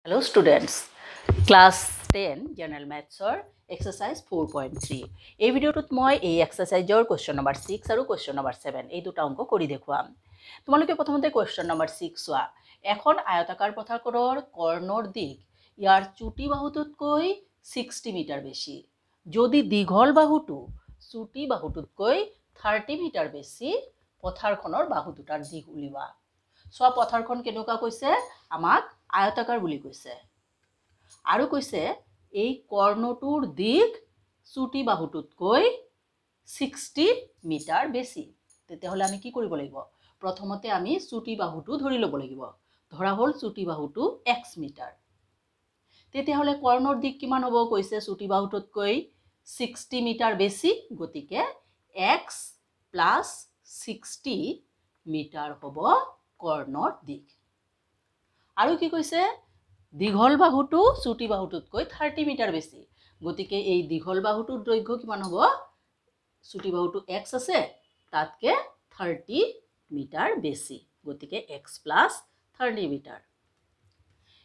Hello students, class 10 general maths or exercise 4.3 এই ভিডিওটোত মই এই এক্সাৰসাইজৰ কোৱেশ্চন নম্বৰ 6 আৰু কোৱেশ্চন নম্বৰ 7 এই দুটা অংক কৰি দেখুৱাম তোমালোকে প্ৰথমতে কোৱেশ্চন নম্বৰ 6 চোৱা এখন আয়তাকাৰ পথাৰখনৰ কৰ্ণৰ দিক ইয়াৰ চুটি বাহুটোতকৈ 60 মিটাৰ বেছি যদি দীঘল বাহুটো চুটি বাহুটোতকৈ 30 মিটাৰ বেছি পথাৰখনৰ বাহু দুটাৰ দিক উলিওৱা সোৱা পথাৰখন কেনেকুৱা কৈছে আমাক আয়তাকাৰ বুলি কৈছে আৰু কৈছে এই কৰ্ণটোৰ দিক চুটি বাহুটোতকৈ 60 মিটাৰ বেছি তেতিয়াহলে আমি কি কৰিব লাগিব প্ৰথমতে আমি চুটি বাহুটো ধৰি ল'ব লাগিব ধৰা হল চুটি বাহুটো x মিটাৰ তেতিয়াহলে কৰ্ণৰ দিক কিমান হ'ব কৈছে চুটি বাহুটোতকৈ 60 মিটাৰ বেছি গতিকে x + 60 মিটাৰ হ'ব কৰ্ণৰ দিক আৰু কি কৈছে দীঘল বাহুটো চুটি বাহুটোতকৈ 30 মিটাৰ বেছি গতিকে এই দীঘল বাহুটোৰ দৈৰ্ঘ্য কিমান হ'ব চুটি বাহুটো x আছে তাতকে 30 মিটাৰ বেছি গতিকে x + 30 মিটাৰ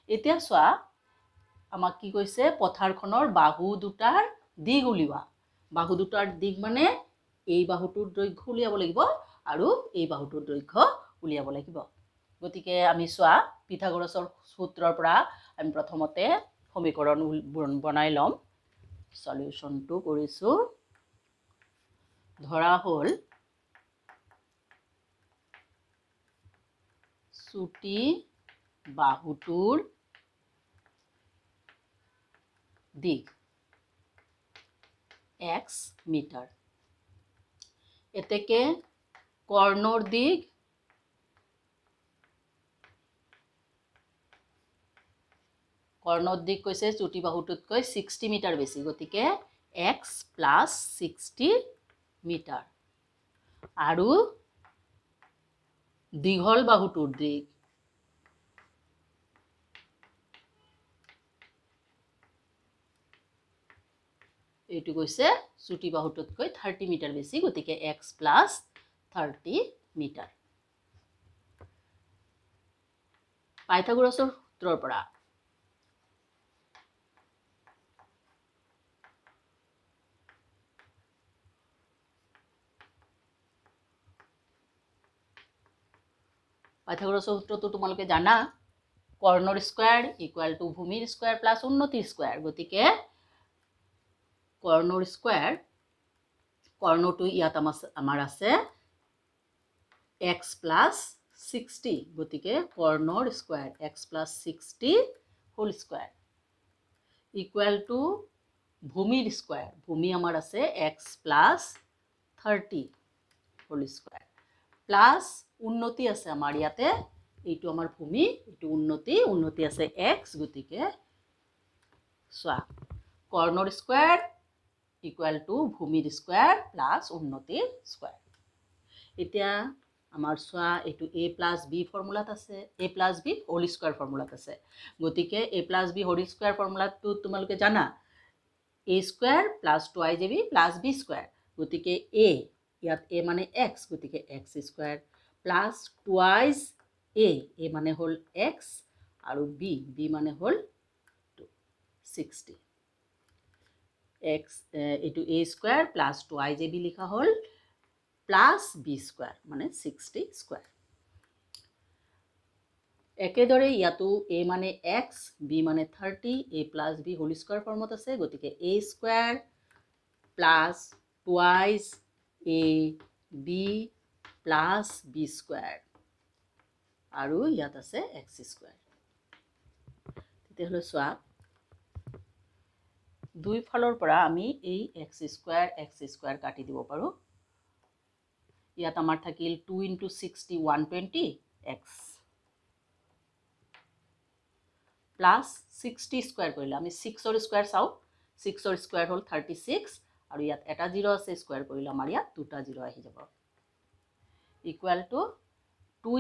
এতিয়া সোৱা আমাক কি কৈছে পথাৰখনৰ বাহু দুটাৰ দিক উলিওৱা বাহু দুটাৰ দিক মানে এই বাহুটোৰ দৈৰ্ঘ্য উলিয়াব লাগিব আৰু এই বাহুটোৰ দৈৰ্ঘ্য উলিয়াব লাগিব গতিকে আমি সোৱা পিথাগোৰাছৰ সূত্ৰৰ পৰা আমি প্ৰথমতে সমীকৰণ বনাই লম সলিউশনটো কৰিছো ধৰা হল চুটি বাহুটোৰ দিক x মিটাৰ এতেকে কৰ্ণৰ দিক কৈছে চুটি বাহুটোতকৈ 60 মিটাৰ বেছি গতিকে x + 60 মিটাৰ আৰু দীঘল বাহুটোৰ দিক এইটো কৈছে চুটি বাহুটোতকৈ 30 মিটাৰ বেছি গতিকে x + 30 মিটাৰ পাইথাগোৰাছৰ সূত্ৰৰ পৰা পাইথাগোৰাছৰ সূত্ৰটো তোমালোকে জানা কৰ্ণৰ স্কয়াৰ = ভূমিৰ স্কয়াৰ + উন্নতিৰ স্কয়াৰ গতিকে কৰ্ণৰ স্কয়াৰ কৰ্ণটো ইয়াত আমাৰ আছে x + 60 গতিকে কৰ্ণৰ স্কয়াৰ x + 60 হোল স্কয়াৰ = ভূমিৰ স্কয়াৰ ভূমি আমাৰ আছে x + 30 হোল স্কয়াৰ প্লাস উন্নতি আছে আমাৰ ইয়াতে এইটো আমাৰ ভূমি এইটো উন্নতি আছে x গতিকে সোৱা কৰ্ণৰ স্কয়াৰ = ভূমিৰ স্কয়াৰ প্লাস উন্নতিৰ স্কয়াৰ এতিয়া আমাৰ সোৱা এইটো a + b ফৰ্মুলাত আছে a + b হোল স্কয়াৰ ফৰ্মুলাত আছে গতিকে a + b হোল স্কয়াৰ ফৰ্মুলাটো তোমালোকে জানা a² + 2ab + b² গতিকে a ইয়াত a মানে x গতিকে x² প্লাস 2a a মানে হল x আৰু b মানে হল 60 x এটো a² প্লাস 2ab লিখা হল প্লাস b² মানে 60 স্কয়ার একেদৰে ইয়াতো a মানে x b মানে 30 a + b হোল স্কয়াৰ ফৰ্মত আছে গতিকে a² plus 2ab plus b² আৰু ইয়াত আছে x² তেতিয়াহলে সোৱা দুই ফালৰ পৰা আমি এই x² কাটি দিব পাৰো ইয়াত আমাৰ থাকিল 2 * 60 120 x প্লাস 60 স্কয়াৰ কৰিলে আমি 6 ৰ স্কয়াৰ চাও 6 ৰ স্কয়াৰ হল 36 আৰু ইয়াত এটা 0 আছে স্কয়াৰ কৰিলে আমাৰ ইয়াত দুটা 0 আহি যাব = 2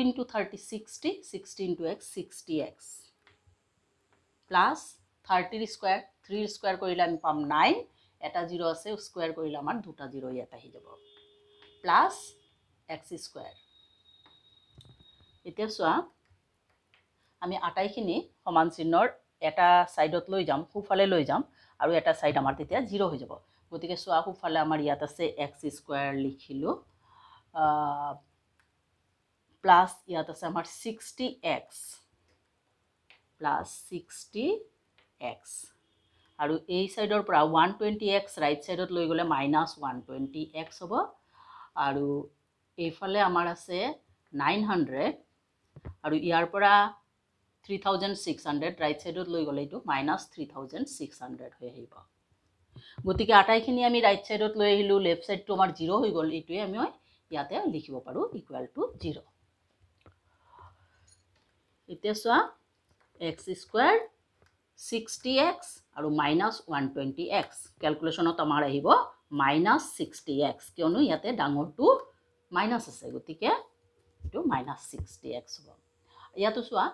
* 30 60 60 * x 60x প্লাস 30 ৰ স্কয়াৰ 3 ৰ স্কয়াৰ কৰিলে আমি পাম 9 এটা 0 আছে স্কয়াৰ কৰিলে আমাৰ দুটা 0 ইয়াত আহি যাব প্লাস x² এতিয়া সোৱা আমি আটাইখিনি সমান চিহ্নৰ এটা সাইডত লৈ যাম সোফালে লৈ যাম আৰু এটা সাইড আমাৰ তেতিয়া 0 হৈ যাব গতিকে সোয়া সোফালে আমাৰ ইয়াত আছে x² লিখিলো প্লাস ইয়াত আছে আমাৰ 60x প্লাস 60x আৰু এই সাইডৰ পৰা 120x ৰাইট সাইডত লৈ গলে -120x হ'ব আৰু এইফালে আমাৰ আছে 900 আৰু ইয়াৰ পৰা 3600 ৰাইট সাইডত লৈ গলে এটো -3600 হৈ আহিব গতিকে আটাইখিনি আমি ৰাইট সাইডত লৈ আহিলো লেফট সাইডটো আমাৰ 0 হৈ গল এটোৱে আমি ইয়াতে লিখিব পাৰো = 0 এতিয়া সোয়া x² 60x আৰু -120x ক্যালকুলেশনত আমাৰ আহিব -60x কিয়নো ইয়াতে ডাঙৰটো মাইনাস আছে গতিকে এটো -60x হ'ব ইয়াতো সোয়া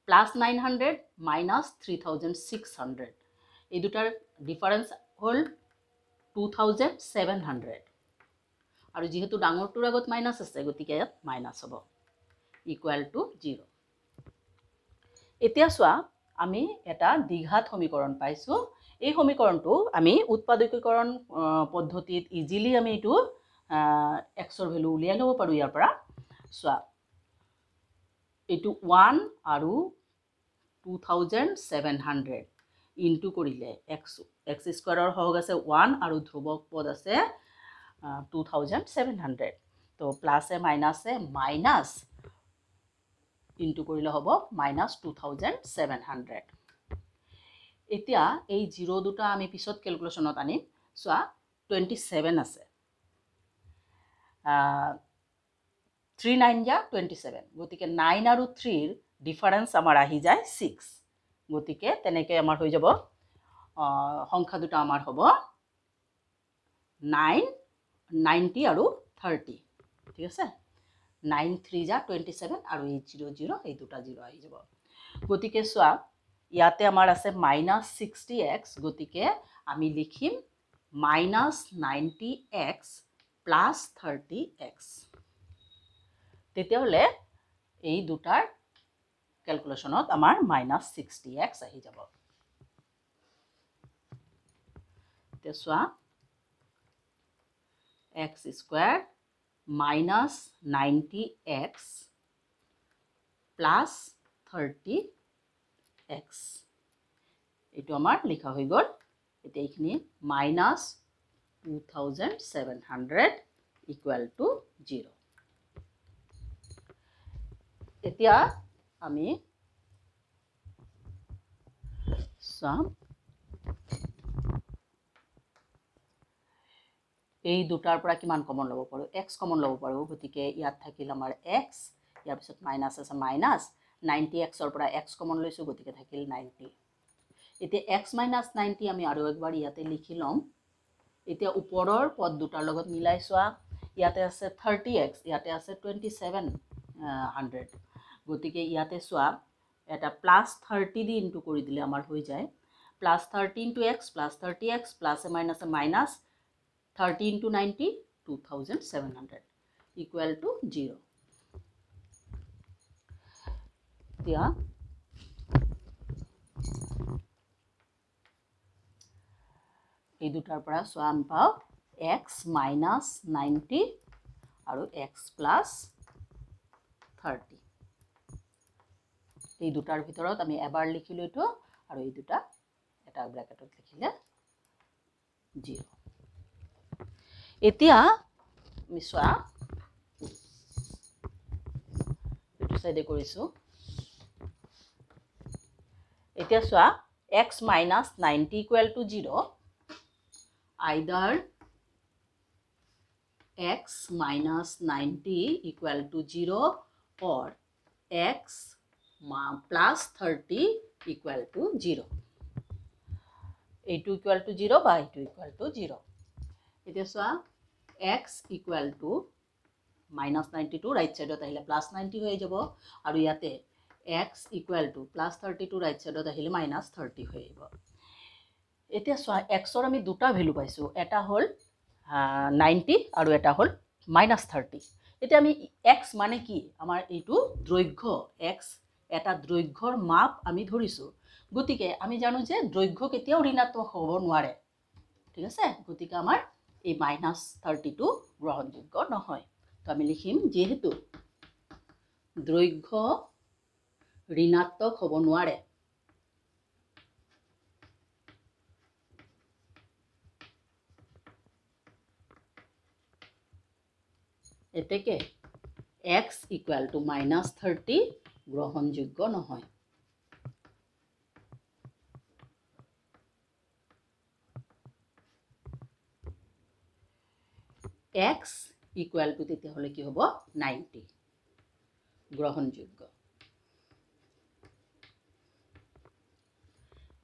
+900 -3600 এই দুটাৰ ডিফাৰেন্স হল 2700 আৰু যেহেতু ডাঙৰটোৰ আগত মাইনাস আছে গতিকে ইয়াত মাইনাস হ'ব = 0 এতিয়া সোয়া আমি এটা দ্বিঘাত সমীকৰণ পাইছো এই সমীকৰণটো আমি উৎপাদকীকৰণ পদ্ধতিত ইজিলি আমি এটো x ৰ ভ্যালু উলিয়াই লব পাৰো ইয়াৰ পৰা সোয়া এটো 1 আৰু 2700 ইনটু কৰিলে x² ৰ হগ আছে 1 আৰু ধ্ৰুবক পদ আছে 2700 তো প্লাসে মাইনাসে মাইনাস ইনটু কৰিলে হ'ব -2700 এতিয়া এই 0 দুটা আমি পিছত ক্যালকুলেশনত আনিম সোয়া 27 আছে 3 9 যা 27 গতিকে 9 আৰু 3 ৰ ডিফাৰেন্স আমাৰ আহি যায় 6 গতিকে তেনেকে আমাৰ হৈ যাব সংখ্যা দুটা আমাৰ হ'ব 9 90 আৰু 30 ঠিক আছে 9 3 যা 27 আৰু 0 এই দুটা 0 আহি যাব গতিকে সোয়া ইয়াতে আমাৰ আছে -60x গতিকে আমি লিখিম -90x + 30x তেতিয়া হলে এই দুটাৰ ক্যালকুলেশনত আমাৰ -60x আহি যাব তেতিয়া সোয়া x² -90x + 30x এটো আমাৰ লিখা হৈ গল এতিয়া এইখিনি -2700 = 0 এতিয়া আমি সাম এই দুটাৰ পৰা কিমান কমন লব পাৰো x কমন লব পাৰো গতিকে ইয়াত থাকিল আমাৰ x ইয়াৰ পিছত মাইনাস আছে মাইনাস 90x ৰ পৰা x কমন লৈছো গতিকে থাকিল 90 এতিয়া x - 90 আমি আৰু একবাৰ ইয়াতে লিখি লম এতিয়া ওপৰৰ পদ দুটাৰ লগত মিলাই সোয়া ইয়াতে আছে 30x ইয়াতে আছে 2700 গতিকে ইয়াতে সোয়া এটা +30 দি ইনটু কৰি দিলে আমাৰ হৈ যায় +30 * x + 30x প্লাসে মাইনাসে মাইনাস 30 * 90 2700 = 0 দিয়া এই দুটাৰ পৰা সোয়া আমি পাও x - 90 আৰু x + 30 এই দুটাৰ ভিতৰত আমি এবাৰ লিখিলো এটো আৰু এই দুটা এটা ব্ৰ্যাকেটত লিখিলে 0 এতিয়া আমি সোয়া এটো সাইডে কৰিছো এতিয়া সোয়া x - 90 = 0 either x - 90 = 0 or x + 30 = 0 এইটো = 0 বা এইটো = 0 এতিয়া সোয়া x = -90 টু রাইট সাইডত আহিলে +90 হৈ যাব আৰু ইয়াতে x = +30 টু ৰাইট সাইডত আহিলে -30 হৈ যাব এতিয়া সোয়া x ৰ আমি দুটা ভ্যালু পাইছো এটা হল 90 আৰু এটা হল -30 এতিয়া আমি x মানে কি আমাৰ এইটো দৈৰ্ঘ্য x এটা দৈৰ্ঘ্যৰ মাপ আমি ধৰিছো গতিকে আমি জানো যে দৈৰ্ঘ্য কেতিয়াও ঋণাত্মক হ'ব নোৱাৰে ঠিক আছে গতিকে আমাৰ এই -32 গ্ৰহণযোগ্য নহয় তো আমি লিখিম যেহেতু দৈৰ্ঘ্য ঋণাত্মক হ'ব নোৱাৰে এতেকে x equal to -30 গ্ৰহণযোগ্য নহয় x equal to তেতিয়া হলে কি হ'ব 90 গ্ৰহণযোগ্য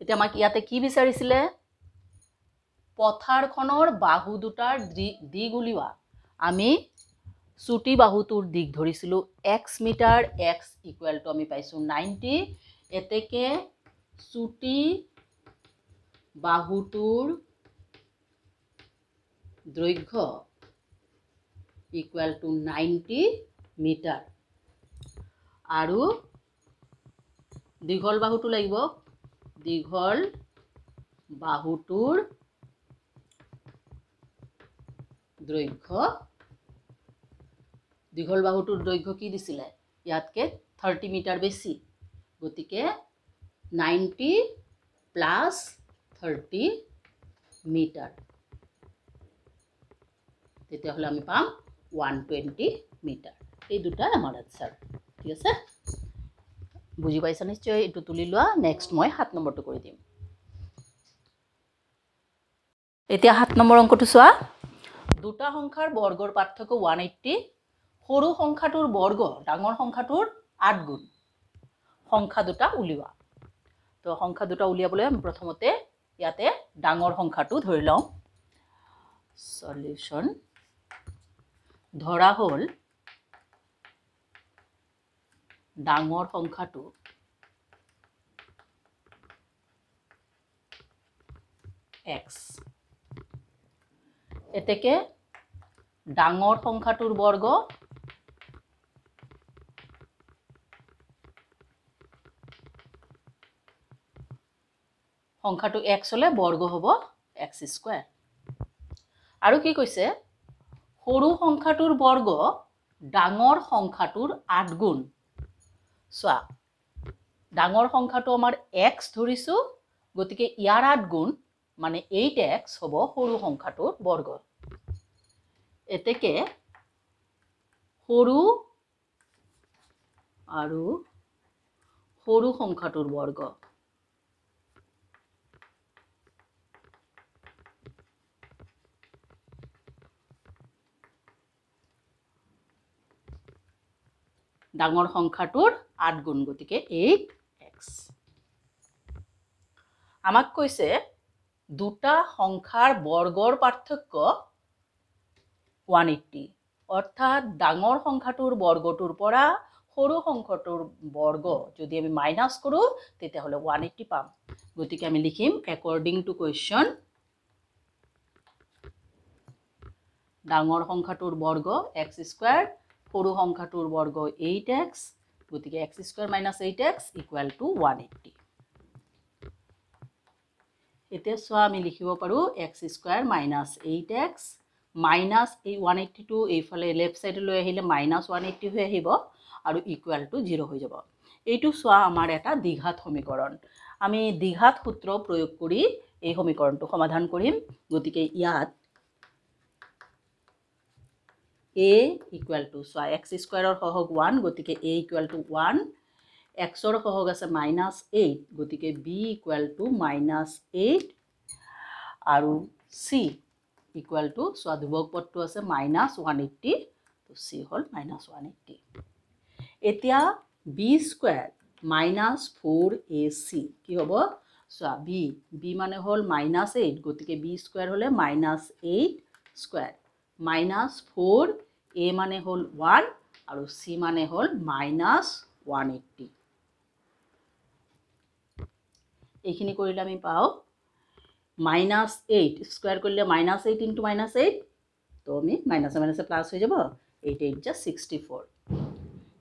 এতিয়া আমাক ইয়াতে কি বিচাৰিছিলে পথাৰখনৰ বাহু দুটাৰ দিগ উলিওৱা আমি চুটি বাহুটোৰ দিগ ধৰিছিলো x metre x equal to আমি পাইছো 90 এতেকে চুটি বাহুটোৰ দৈৰ্ঘ্য equal to 90 মিটাৰ আৰু দীঘল বাহুটো লাগিব দীঘল বাহুটোৰ দৈৰ্ঘ্য দীঘল বাহুটোৰ দৈৰ্ঘ্য কি দিছিলে ইয়াতকে 30 মিটাৰ বেছি গতিকে 90 প্লাস 30 মিটাৰ তেতিয়া হলে আমি পাম 120 মিটাৰ এই দুটা আমাৰ আনসাৰ ঠিক আছে বুজি পাইছা নিশ্চয় এটো তুলি লোৱা নেক্সট মই 7 নম্বৰটো কৰি দিম এতিয়া 7 নম্বৰ অংকটো চোৱা দুটা সংখ্যাৰ বৰ্গৰ পাৰ্থক্য 180 সৰু সংখ্যাটোৰ বৰ্গ ডাঙৰ সংখ্যাটোৰ 8 গুণ সংখ্যা দুটা উলিওৱা তো সংখ্যা দুটা উলিয়াবলৈ আমি প্ৰথমতে ইয়াতে ডাঙৰ সংখ্যাটো ধৰি লওঁ সলিউশন ধৰা হল ডাঙৰ সংখ্যাটো x এতেকে ডাঙৰ সংখ্যাটোৰ বৰ্গ সংখ্যাটো x হলে বৰ্গ হ'ব x স্কয়াৰ আৰু কি কৈছে সৰু সংখ্যাটোৰ বৰ্গ ডাঙৰ সংখ্যাটোৰ 8 গুণ সোৱা ডাঙৰ সংখ্যাটো আমাৰ x ধৰিছো গতিকে ইয়াৰ 8 গুণ মানে 8x হ'ব সৰু সংখ্যাটোৰ বৰ্গ এতেকে সৰু আৰু সৰু সংখ্যাটোৰ বৰ্গ ডাঙৰ সংখ্যাটোৰ 8 গুণ গতিকে 8x আমাক কৈছে দুটা সংখ্যাৰ বৰ্গৰ পাৰ্থক্য 180 অৰ্থাৎ ডাঙৰ সংখ্যাটোৰ বৰ্গটোৰ পৰা সৰু সংখ্যাটোৰ বৰ্গ যদি আমি মাইনাস কৰো তেতিয়া হলে 180 পাম গতিকে আমি লিখিম according to question ডাঙৰ সংখ্যাটোৰ বৰ্গ x স্কয়াৰ সৰু সংখ্যাটোৰ বৰ্গ 8x গতিকে x স্কয়াৰ - 8x = 180 এতিয়া সোৱা আমি লিখিব পাৰো x স্কয়াৰ - 8x মাইনাস এই 182 এইফালে লেফট সাইডে লৈ আহিলে -180 হৈ আহিব আৰু ইকুয়াল টু 0 হৈ যাব এইটো সোৱা আমাৰ এটা দ্বিঘাত সমীকৰণ আমি দ্বিঘাত সূত্ৰ প্ৰয়োগ কৰি এই সমীকৰণটো সমাধান কৰিম গতিকে ইয়াত a equal to সোৱা x স্কয়াৰৰ সহগ 1 গতিকে a equal to 1 x ৰ সহগ আছে -8 গতিকে b equal to -8 আৰু c equal to সোৱা ধ্ৰুবক পদটো আছে -180 তো c হল -180 এতিয়া b স্কয়াৰ -4ac কি হ'ব সোৱা b মানে হল -8 গতিকে b স্কয়াৰ হলে -8 স্কয়াৰ -4 a মানে হল 1 আৰু c মানে হল -180 এইখিনি কৰিলে আমি পাও -8 স্কয়াৰ কৰিলে -8 * -8 তো আমি মাইনাসে মাইনাসে প্লাস হৈ যাব 8 8 = 64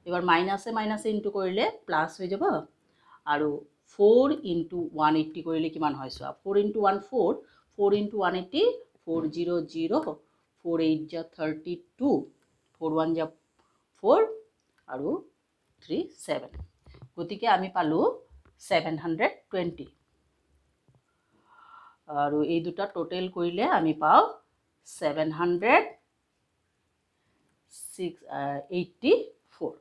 এবাৰ মাইনাসে মাইনাসে ইনটু কৰিলে প্লাস হৈ যাব আৰু 4 into 180 কৰিলে কিমান হয় চোৱা 4 into 1 4 4 into 180 400 4 8 ja 32 4 1 ja 4 আৰু 3 7 গতিকে আমি পালো 720 আৰু এই দুটা টোটাল কৰিলে আমি পাও 784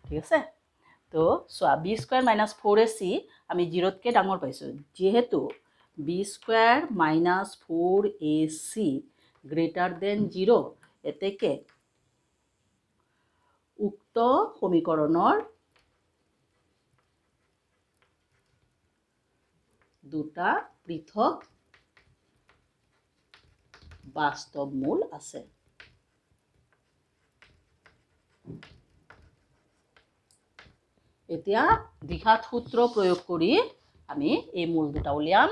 ঠিক আছে তো সোয়া b স্কয়াৰ মাইনাস 4ac আমি 0 কে ডাঙৰ পাইছো যেহেতু b square minus 4ac greater than 0 এতেকে উক্ত সমীকৰণৰ দুটা পৃথক বাস্তৱ মূল আছে এতিয়া দ্বিঘাত সূত্র প্রয়োগ করি আমি এই মূল দুটা উলিয়াম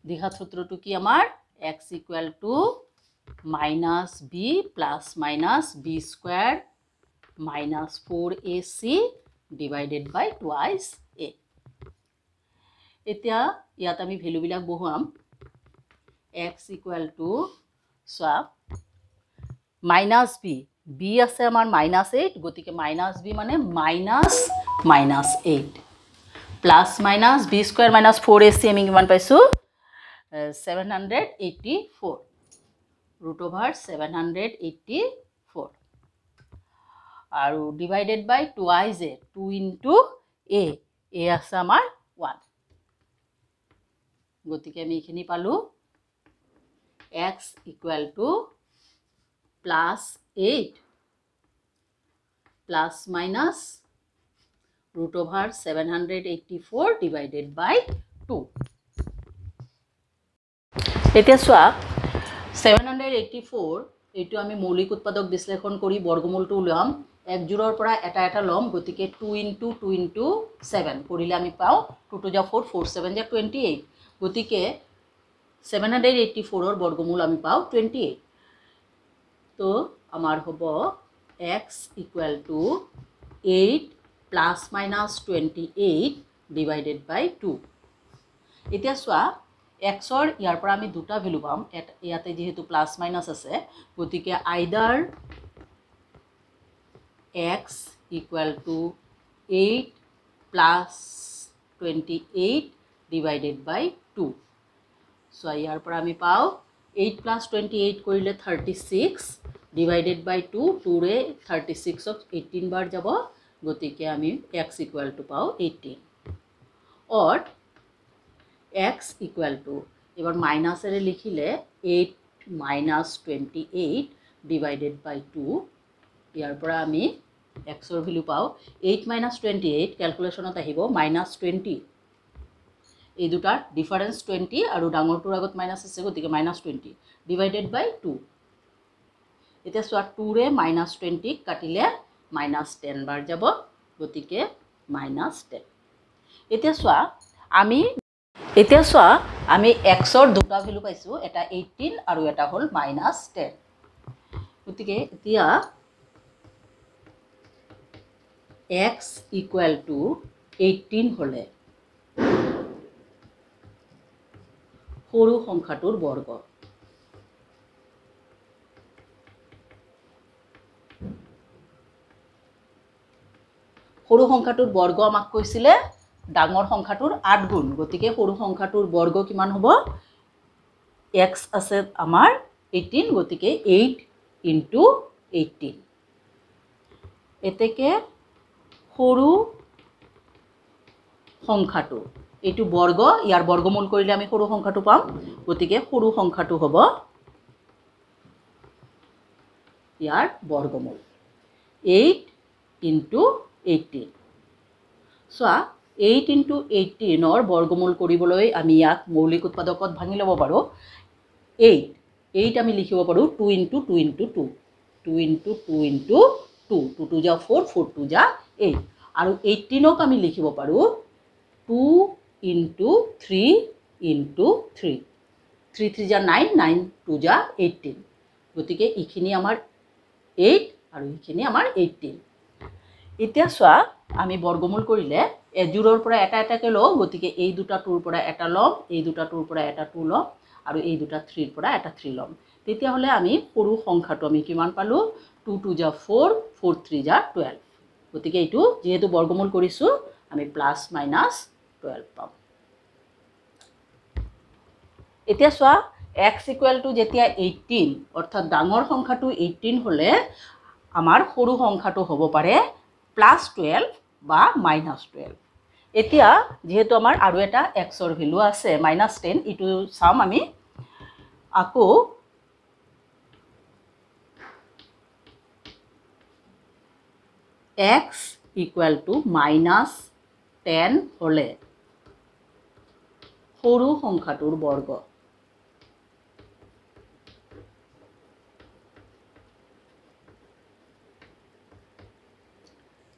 দ্বিঘাত সূত্রটো কি আমার x equal to minus b plus minus b square minus 4ac divided by twice a এতিয়া ইয়াত আমি ভ্যালু বিলাক বহুৱাম x equal to swap minus b b আছে আমাৰ -8 গতিকে -b মানে -8 plus minus b square minus 4ac আমি কিমান পাইছো 784 root over 784 আৰু divided by twice a 2 into a আছে আমাৰ 1 গতিকে আমি এখিনি পালো x equal to plus 8 plus minus root over 784 divided by 2 এতিয়া সোয়া 784 এটো আমি মৌলিক উৎপাদক বিশ্লেষণ কৰি বৰ্গমূলটো উলাম এক জোৰৰ পৰা এটা এটা লম গতিকে 2 into 7 কৰিলে আমি পাও 2 to 4 4 7 28 গতিকে 784 ৰ বৰ্গমূল আমি পাও 28 তো আমাৰ হ'ব x equal to 8 plus minus 28 divided by 2 এতিয়া সোয়া x ৰ ইয়াৰ পৰা আমি দুটা ভ্যালু পাম ইয়াতে যেহেতু প্লাস মাইনাস আছে গতিকে আইদাৰ x equal to 8 plus 28 divided by 2 so ইয়াৰ পৰা আমি পাও 8 plus 28 কৰিলে 36 divided by 2 2 ৰে 36 ক 18 বাৰ যাব গতিকে আমি x equal to পাও 18 or x equal to এবাৰ মাইনাস এৰে লিখিলে 8 minus 28 divided by 2 ইয়াৰ পৰা আমি x ৰ ভ্যালু পাও 8 minus 28 ক্যালকুলেশনত আহিব -20 এই দুটাৰ ডিফাৰেন্স 20 আৰু ডাঙৰটোৰ আগত মাইনাস আছে গতিকে -20 divided by 2 এতিয়া সোয়া 2 ৰে -20 কাটিলে -10 বাৰ যাব গতিকে -10 এতিয়া সোয়া আমি x ৰ দুটা ভ্যালু পাইছো এটা 18 আৰু এটা হল -10 গতিকে এতিয়া x equal to 18 হলে সৰু সংখ্যাটোৰ বৰ্গ সৰু সংখ্যাটোৰ বৰ্গ আমাক কৈছিলে ডাঙৰ সংখ্যাটোৰ 8 গুণ গতিকে সৰু সংখ্যাটোৰ বৰ্গ কিমান হ'ব x আছে আমাৰ 18 গতিকে 8 into 18 এতেকে সৰু সংখ্যাটো এটো বৰ্গ ইয়াৰ বৰ্গমূল কৰিলে আমি সৰু সংখ্যাটো পাম গতিকে সৰু সংখ্যাটো হ'ব ইয়াৰ বৰ্গমূল 8 into 18 সোয়া 8 into 18 ৰ বৰ্গমূল কৰিবলৈ আমি ইয়াক মৌলিক উৎপাদকত ভাঙি লব পাৰো 8 আমি লিখিব পাৰো 2 into 2 into 2 2 into 2 into 2 2 2 ja 4 4 2 ja 8 আৰু 18 ক আমি লিখিব পাৰো 2 into 3 into 3 3 3 ja 9 9 2 ja 18 গতিকে ইখিনি আমাৰ 8 আৰু ইখিনি আমাৰ 18 এতিয়া সোয়া আমি বৰ্গমূল কৰিলে জোৰৰ পৰা এটা এটাকে লওঁ গতিকে এই দুটা 2ৰ পৰা এটা ল'ম এই দুটা 2ৰ পৰা এটা 2 ল'ম আৰু এই দুটা 3ৰ পৰা এটা 3 ল'ম তেতিয়াহ'লে আমি সৰু সংখ্যাটো আমি কিমান পালোঁ 2 2 যা 4 4 3 যা 12 গতিকে এইটো যেহেতু বৰ্গমূল কৰিছোঁ আমি প্লাছ মাইনাছ 12 পাম এতিয়া চোৱা x = যেতিয়া 18 অৰ্থাৎ ডাঙৰ সংখ্যাটো 18 হ'লে আমাৰ সৰু সংখ্যাটো হ'ব পাৰে +12 বা -12 এতিয়া যেহেতু আমাৰ আৰু এটা x ৰ ভ্যালু আছে -10 ইটো চাম আমি আকৌ x = -10 হ'লে সৰু সংখ্যাটোৰ বৰ্গ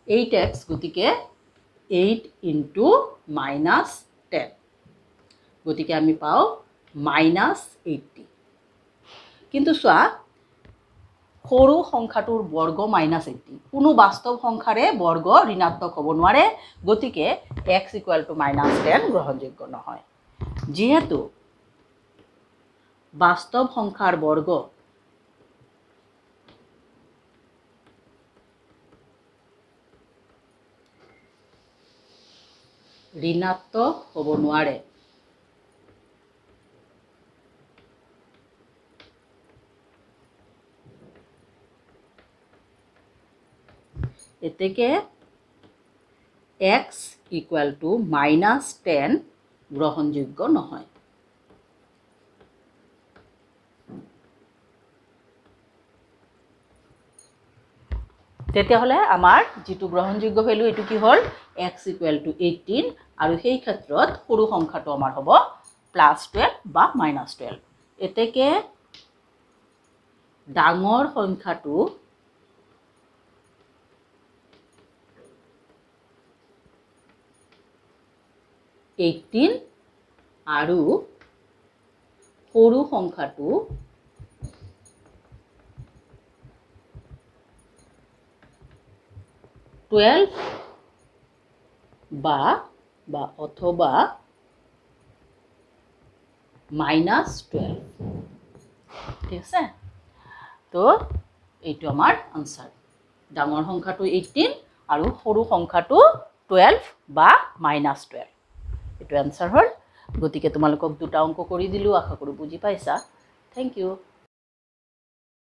8x গতিকে 8 × -10 গতিকে আমি পাও -80 কিন্তু চোৱা সৰু সংখ্যাটোৰ বৰ্গ -80 কোনো বাস্তৱ সংখ্যাৰে বৰ্গ ঋণাত্মক হ'ব নোৱাৰে গতিকে x = -10 গ্ৰহণযোগ্য নহয় যেহেতু বাস্তৱ সংখ্যাৰ বৰ্গ ঋণাত্মক হ'ব নোৱাৰে এতেকে x = -10 গ্ৰহণযোগ্য নহয় তেতিয়াহ'লে আমাৰ যেটো গ্ৰহণযোগ্য ভ্যালু এটো কি হ'ল x = 18 আৰু সেই ক্ষেত্ৰত সৰু সংখ্যাটো আমাৰ হ'ব +12 বা -12 এতেকে ডাঙৰ সংখ্যাটো আৰু সৰু সংখ্যাটো বা অথবা -12 ঠিক আছে তো এইটো আমাৰ আনসাৰ ডাঙৰ সংখ্যাটো 18 আৰু সৰু সংখ্যাটো 12 বা -12 এইটো আনসাৰ হ'ল গতিকে তোমালোকক দুটা অংক কৰি দিলো আশা কৰো বুজি পাইছা থ্যাংক ইউ